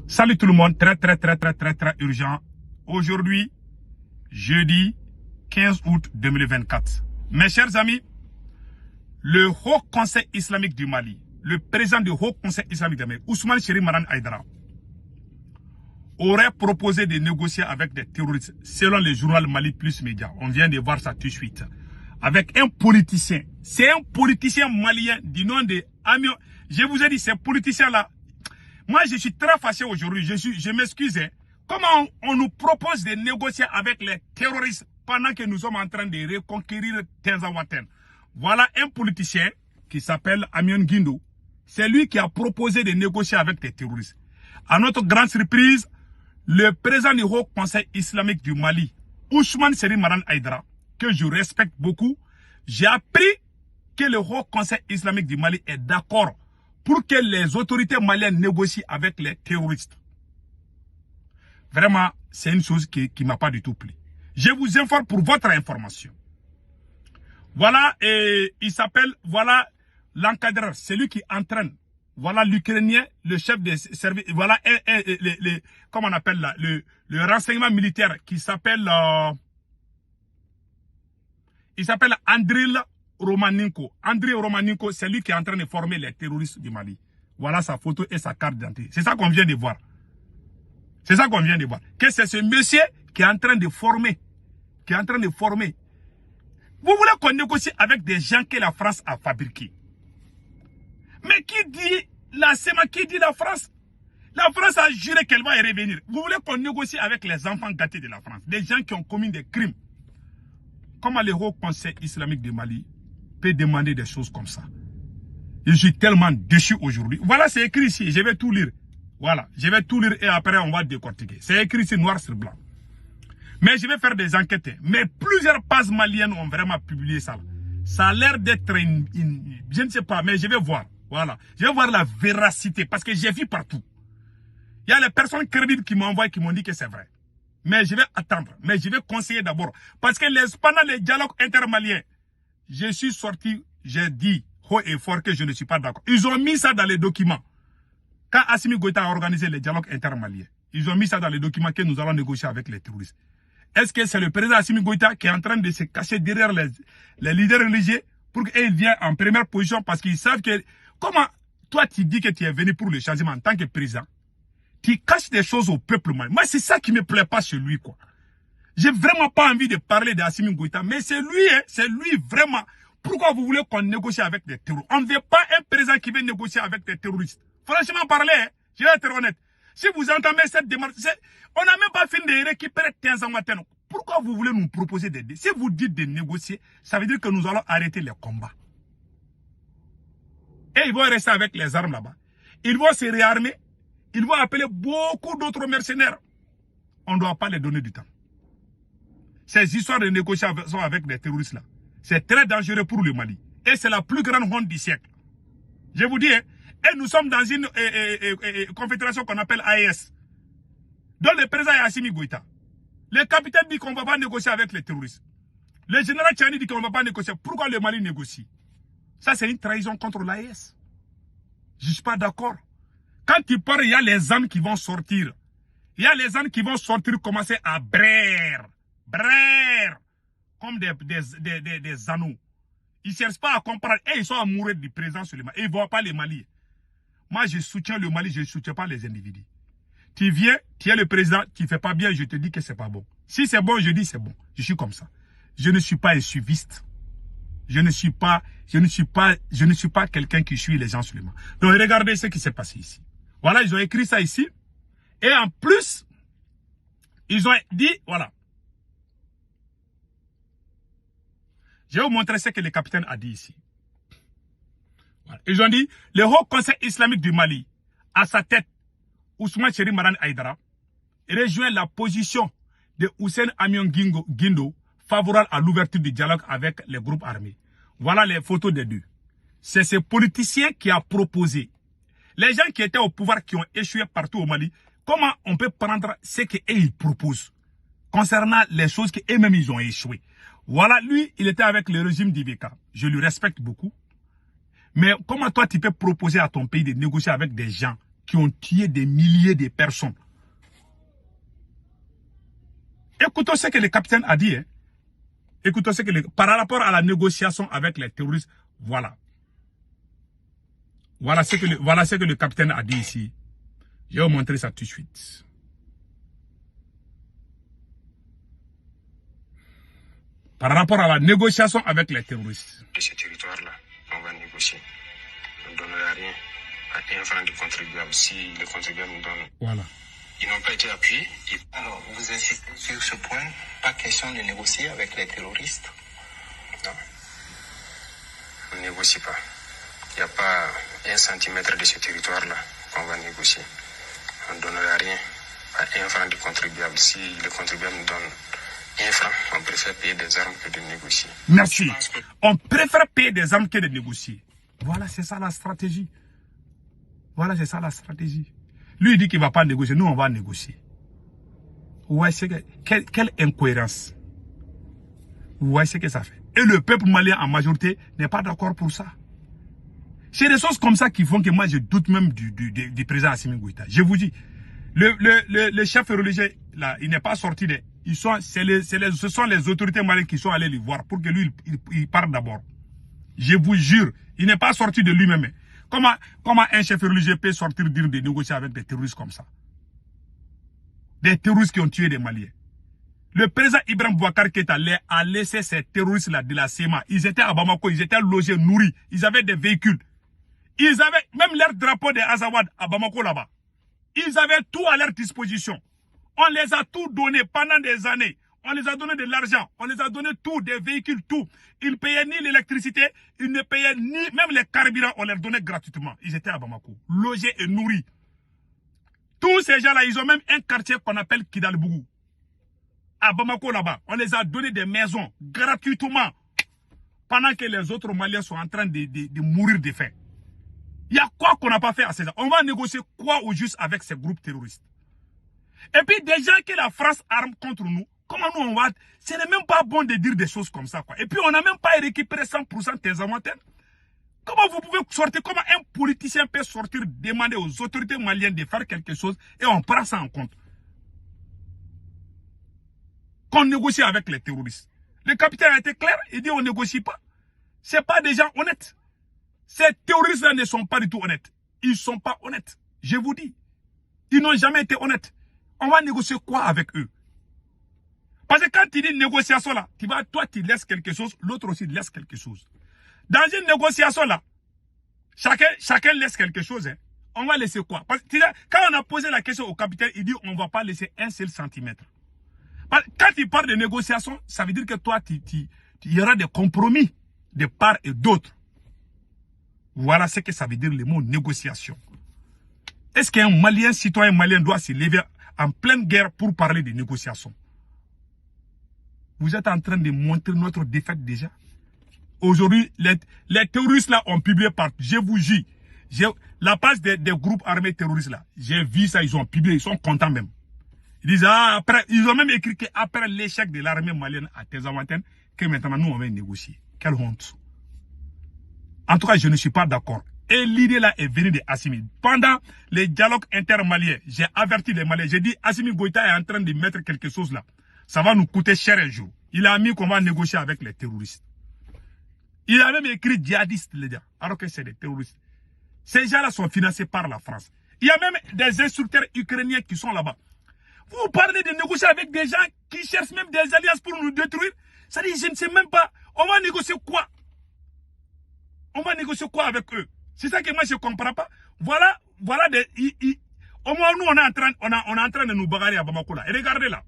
Salut tout le monde, très urgent. Aujourd'hui, jeudi 15 août 2024. Mes chers amis, le Haut Conseil islamique du Mali, le président du Haut Conseil islamique du Mali, Ousmane Chéri Maran Aïdara, aurait proposé de négocier avec des terroristes, selon le journal Mali Plus Média. On vient de voir ça tout de suite. Avec un politicien. C'est un politicien malien du nom de Amion. Je vous ai dit, ces politiciens-là, moi je suis très fâché aujourd'hui. Je m'excuse. Comment on nous propose de négocier avec les terroristes pendant que nous sommes en train de reconquérir Tinzaouaten? Voilà un politicien qui s'appelle Amion Guindo. C'est lui qui a proposé de négocier avec les terroristes. À notre grande surprise, le président du Haut Conseil islamique du Mali, Ousmane Chéri Maran Aïdara, que je respecte beaucoup, j'ai appris que le Haut Conseil islamique du Mali est d'accord pour que les autorités maliennes négocient avec les terroristes. Vraiment, c'est une chose qui ne m'a pas du tout plu. Je vous informe pour votre information. Voilà, et il s'appelle, voilà l'encadreur, celui qui entraîne. Voilà l'Ukrainien, le chef des services, voilà, comment on appelle là, le renseignement militaire qui s'appelle, il s'appelle Andriy Romanenko. Andriy Romanenko, c'est lui qui est en train de former les terroristes du Mali. Voilà sa photo et sa carte d'identité. C'est ça qu'on vient de voir. C'est ça qu'on vient de voir. Que c'est ce monsieur qui est en train de former. Qui est en train de former. Vous voulez qu'on négocie avec des gens que la France a fabriqués. Mais qui dit la SEMA, qui dit la France? La France a juré qu'elle va y revenir. Vous voulez qu'on négocie avec les enfants gâtés de la France, des gens qui ont commis des crimes. Comment le Haut Conseil islamique du Mali peut demander des choses comme ça? Je suis tellement déçu aujourd'hui. Voilà, c'est écrit ici, je vais tout lire. Voilà, je vais tout lire et après on va décortiquer. C'est écrit ici noir sur blanc. Mais je vais faire des enquêtes. Mais plusieurs pages maliennes ont vraiment publié ça. Ça a l'air d'être je ne sais pas, mais je vais voir. Voilà. Je vais voir la véracité parce que j'ai vu partout. Il y a les personnes crédibles qui m'envoient, qui m'ont dit que c'est vrai. Mais je vais attendre. Mais je vais conseiller d'abord. Parce que pendant les dialogues intermaliens, je suis sorti, j'ai dit haut et fort que je ne suis pas d'accord. Ils ont mis ça dans les documents. Quand Assimi Goïta a organisé les dialogues intermaliens, ils ont mis ça dans les documents que nous allons négocier avec les terroristes. Est-ce que c'est le président Assimi Goïta qui est en train de se cacher derrière les leaders religieux pour qu'ils viennent en première position parce qu'ils savent que... Comment toi tu dis que tu es venu pour le changement en tant que président? Tu caches des choses au peuple malien. Moi c'est ça qui me plaît pas chez lui quoi. J'ai vraiment pas envie de parler d'Assimi Goïta, mais c'est lui, hein, c'est lui vraiment. Pourquoi vous voulez qu'on négocie avec des terroristes? On ne veut pas un président qui veut négocier avec des terroristes. Franchement parler, hein, je vais être honnête. Si vous entendez cette démarche, on n'a même pas fini de récupérer Tinzaouaten. Pourquoi vous voulez nous proposer d'aider? Si vous dites de négocier, ça veut dire que nous allons arrêter les combats. Et ils vont rester avec les armes là-bas. Ils vont se réarmer. Ils vont appeler beaucoup d'autres mercenaires. On ne doit pas les donner du temps. Ces histoires de négociation avec les terroristes là, c'est très dangereux pour le Mali. Et c'est la plus grande honte du siècle. Je vous dis, hein, et nous sommes dans une confédération qu'on appelle AES. Dont le président est Assimi Goïta. Le capitaine dit qu'on ne va pas négocier avec les terroristes. Le général Tchani dit qu'on ne va pas négocier. Pourquoi le Mali négocie? Ça, c'est une trahison contre l'AES. Je ne suis pas d'accord. Quand tu parles, il y a les ânes qui vont sortir. Il y a les ânes qui vont sortir, commencer à braire. Braire. Comme des anneaux. Ils ne cherchent pas à comprendre. Et ils sont amoureux du président sur le Mali. Ils ne voient pas les Mali. Moi, je soutiens le Mali, je ne soutiens pas les individus. Tu viens, tu es le président, tu ne fais pas bien, je te dis que ce n'est pas bon. Si c'est bon, je dis c'est bon. Je suis comme ça. Je ne suis pas un suiviste. Je ne suis pas quelqu'un qui suit les gens seulement. Donc regardez ce qui s'est passé ici. Voilà, ils ont écrit ça ici. Et en plus, ils ont dit, voilà. Je vais vous montrer ce que le capitaine a dit ici. Voilà. Ils ont dit, le Haut Conseil islamique du Mali, à sa tête, Ousmane Chéri Maran Aïdara, rejoint la position de Hussein Amion Guindo, favorable à l'ouverture du dialogue avec les groupes armés. Voilà les photos des deux. C'est ce politicien qui a proposé. Les gens qui étaient au pouvoir, qui ont échoué partout au Mali, comment on peut prendre ce qu'ils proposent concernant les choses qu'eux-mêmes ils ont échoué? Voilà, lui, il était avec le régime d'Ibeka. Je lui respecte beaucoup. Mais comment toi, tu peux proposer à ton pays de négocier avec des gens qui ont tué des milliers de personnes. Écoutons ce que le capitaine a dit. Hein. Écoutons ce que par rapport à la négociation avec les terroristes, voilà. Voilà ce que le capitaine a dit ici. Je vais vous montrer ça tout de suite. Par rapport à la négociation avec les terroristes. De ce territoire-là, on va négocier. On ne donnera rien à un franc de contribuable si les contribuables nous donnent. Voilà. Ils n'ont pas été appuyés. Alors, vous insistez sur ce point, pas question de négocier avec les terroristes? Non. On ne négocie pas. Il n'y a pas 1 centimètre de ce territoire-là qu'on va négocier. On ne donnera rien à un franc de contribuable. Si les contribuables nous donnent 1 franc, on préfère payer des armes que de négocier. Merci. On préfère payer des armes que de négocier. Voilà, c'est ça la stratégie. Voilà, c'est ça la stratégie. Lui, il dit qu'il ne va pas négocier. Nous, on va négocier. Ouais, c'est quelle incohérence. Vous voyez ce que ça fait. Et le peuple malien en majorité n'est pas d'accord pour ça. C'est des choses comme ça qui font que moi, je doute même du président Assimi Goïta. Je vous dis, le chef religieux, là, il n'est pas sorti de... ce sont les autorités maliennes qui sont allées le voir pour que lui, il parte d'abord. Je vous jure, il n'est pas sorti de lui-même. Comment un chef religieux peut sortir dire de négocier avec des terroristes comme ça? Des terroristes qui ont tué des Maliens. Le président Ibrahim Boubacar Keïta a laissé ces terroristes-là de la SEMA. Ils étaient à Bamako, ils étaient logés, nourris. Ils avaient des véhicules. Ils avaient même leur drapeau de Azawad à Bamako là-bas. Ils avaient tout à leur disposition. On les a tout donné pendant des années. On les a donné de l'argent. On les a donné tout, des véhicules, tout. Ils payaient ni l'électricité, ils ne payaient ni même les carburants. On leur donnait gratuitement. Ils étaient à Bamako, logés et nourris. Tous ces gens-là, ils ont même un quartier qu'on appelle Kidalbougou. À Bamako là-bas, on les a donné des maisons gratuitement. Pendant que les autres Maliens sont en train de mourir de faim. Il y a quoi qu'on n'a pas fait à ces gens? On va négocier quoi au juste avec ces groupes terroristes? Et puis des gens que la France arme contre nous, comment nous on va... Ce n'est même pas bon de dire des choses comme ça, quoi. Et puis on n'a même pas récupéré 100% des inventaires. Comment vous pouvez sortir, comment un politicien peut sortir, demander aux autorités maliennes de faire quelque chose et on prend ça en compte? Qu'on négocie avec les terroristes. Le capitaine a été clair, il dit on ne négocie pas. Ce n'est pas des gens honnêtes. Ces terroristes-là ne sont pas du tout honnêtes. Ils ne sont pas honnêtes. Je vous dis. Ils n'ont jamais été honnêtes. On va négocier quoi avec eux? Parce que quand tu dis négociation là, toi tu laisses quelque chose, l'autre aussi laisse quelque chose. Dans une négociation là, chacun laisse quelque chose. Hein. On va laisser quoi? Parce que quand on a posé la question au capitaine, il dit on ne va pas laisser 1 seul centimètre. Quand il parle de négociation, ça veut dire que toi, il y aura des compromis de part et d'autre. Voilà ce que ça veut dire le mot négociation. Est-ce qu'un Malien, citoyen malien doit se lever en pleine guerre pour parler de négociation? Vous êtes en train de montrer notre défaite déjà. Aujourd'hui, les terroristes là ont publié partout. Je vous dis, la page des groupes armés terroristes là, j'ai vu ça, ils ont publié, ils sont contents même. Ils disent, après, ils ont même écrit qu'après l'échec de l'armée malienne à Tezawanten, que maintenant nous on va négocier. Quelle honte. En tout cas, je ne suis pas d'accord. Et l'idée là est venue de Assimi. Pendant les dialogues intermaliens, j'ai averti les Maliens. J'ai dit, Assimi Goïta est en train de mettre quelque chose là. Ça va nous coûter cher un jour. Il a mis qu'on va négocier avec les terroristes. Il a même écrit djihadistes, les gars, alors que c'est des terroristes. Ces gens-là sont financés par la France. Il y a même des instructeurs ukrainiens qui sont là-bas. Vous parlez de négocier avec des gens qui cherchent même des alliances pour nous détruire. Ça dit, je ne sais même pas. On va négocier quoi? On va négocier quoi avec eux? C'est ça que moi je ne comprends pas. Voilà des... au moins nous on est en train de nous bagarrer à Bamako là. Et regardez là.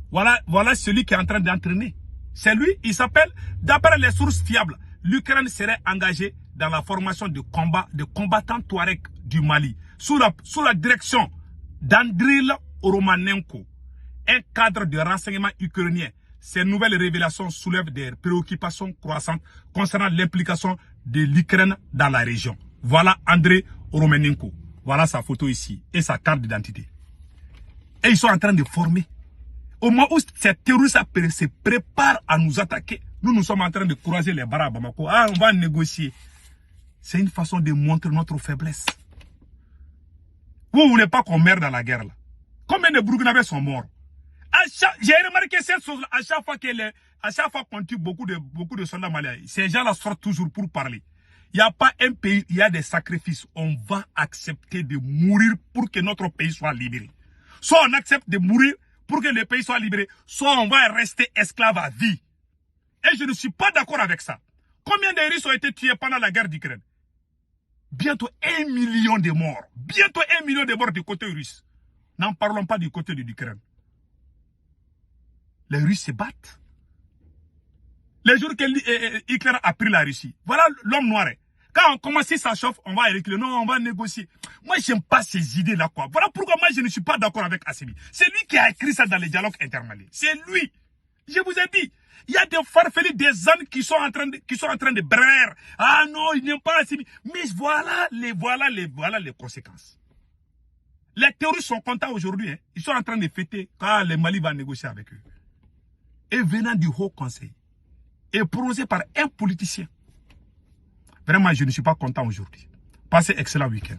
Voilà celui qui est en train d'entraîner. C'est lui, il s'appelle, d'après les sources fiables, l'Ukraine serait engagée dans la formation de combattants Touareg du Mali, sous la direction d'Andriy Romanenko, un cadre de renseignement ukrainien. Ces nouvelles révélations soulèvent des préoccupations croissantes concernant l'implication de l'Ukraine dans la région. Voilà Andriy Romanenko. Voilà sa photo ici et sa carte d'identité. Et ils sont en train de former. Au moment où ces terroristes se préparent à nous attaquer, nous sommes en train de croiser les bras à Bamako. On va négocier. C'est une façon de montrer notre faiblesse. Vous ne voulez pas qu'on meure dans la guerre là. Combien de Burkinabés sont morts? J'ai remarqué cette chose-là. À chaque fois qu'on tue beaucoup de soldats maliens, ces gens-là sortent toujours pour parler. Il n'y a pas un pays, il y a des sacrifices. On va accepter de mourir pour que notre pays soit libéré. Soit on accepte de mourir pour que le pays soit libéré, soit on va rester esclave à vie. Et je ne suis pas d'accord avec ça. Combien de Russes ont été tués pendant la guerre d'Ukraine? Bientôt 1 million de morts. Bientôt 1 million de morts du côté russe. N'en parlons pas du côté de l'Ukraine. Les Russes se battent. Les jours que Hitler a pris la Russie, voilà l'homme noir. Quand on commence, si ça chauffe, on va reculer. Non, on va négocier. Moi, j'aime pas ces idées-là, quoi. Voilà pourquoi moi, je ne suis pas d'accord avec Assimi. C'est lui qui a écrit ça dans les dialogues intermaliens. C'est lui. Je vous ai dit. Il y a des farfelis, des ânes qui sont en train de brère. Ah non, ils n'aiment pas Assimi. Mais voilà les conséquences. Les terroristes sont contents aujourd'hui. Hein. Ils sont en train de fêter quand le Mali va négocier avec eux. Et venant du Haut Conseil. Et prononcé par un politicien. Vraiment, je ne suis pas content aujourd'hui. Passez excellent week-end.